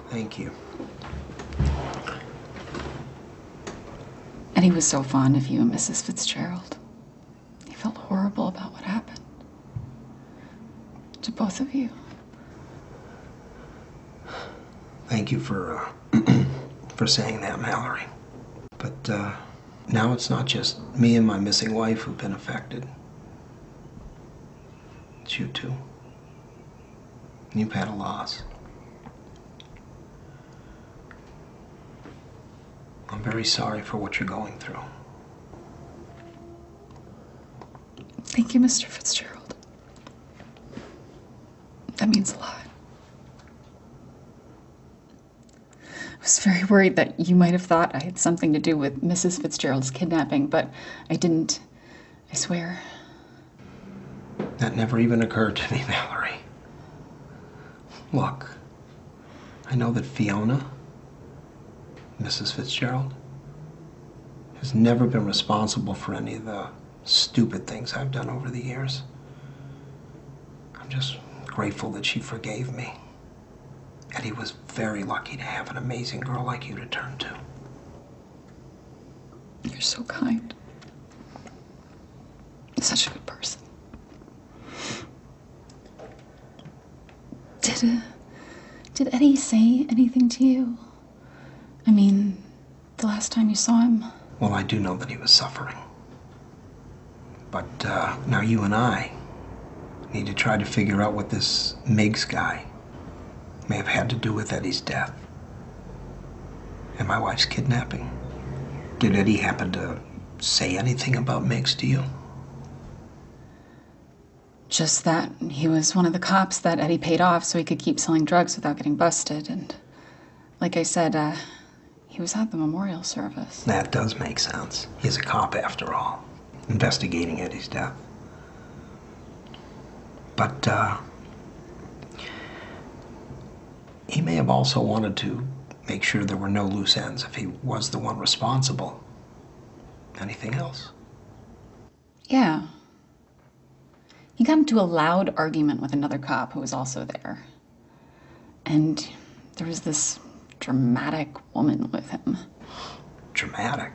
Thank you. Eddie was so fond of you and Mrs. Fitzgerald. He felt horrible about what happened to both of you. Thank you for saying that, Mallory. But now it's not just me and my missing wife who've been affected. It's you too. You've had a loss. I'm very sorry for what you're going through. Thank you, Mr. Fitzgerald. That means a lot. I was very worried that you might have thought I had something to do with Mrs. Fitzgerald's kidnapping, but I didn't. I swear. That never even occurred to me, Mallory. Look, I know that Fiona, Mrs. Fitzgerald, has never been responsible for any of the stupid things I've done over the years. I'm just grateful that she forgave me. Eddie was very lucky to have an amazing girl like you to turn to. You're so kind. Such a good person. Did Eddie say anything to you? I mean, the last time you saw him? Well, I do know that he was suffering. But now you and I need to try to figure out what this Miggs guy may have had to do with Eddie's death and my wife's kidnapping. Did Eddie happen to say anything about Miggs to you? Just that he was one of the cops that Eddie paid off so he could keep selling drugs without getting busted. And like I said, he was at the memorial service. That does make sense. He's a cop after all, investigating Eddie's death. But he may have also wanted to make sure there were no loose ends if he was the one responsible. Anything else? Yeah. He got into a loud argument with another cop who was also there. And there was this dramatic woman with him. Dramatic?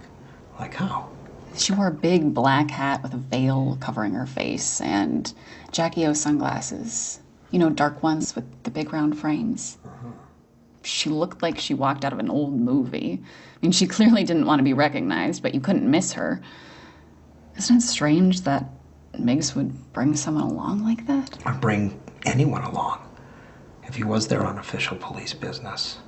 Like how? She wore a big black hat with a veil covering her face and Jackie O sunglasses. You know, dark ones with the big round frames. She looked like she walked out of an old movie. I mean, she clearly didn't want to be recognized, but you couldn't miss her. Isn't it strange that Miggs would bring someone along like that? Or bring anyone along if he was their unofficial police business.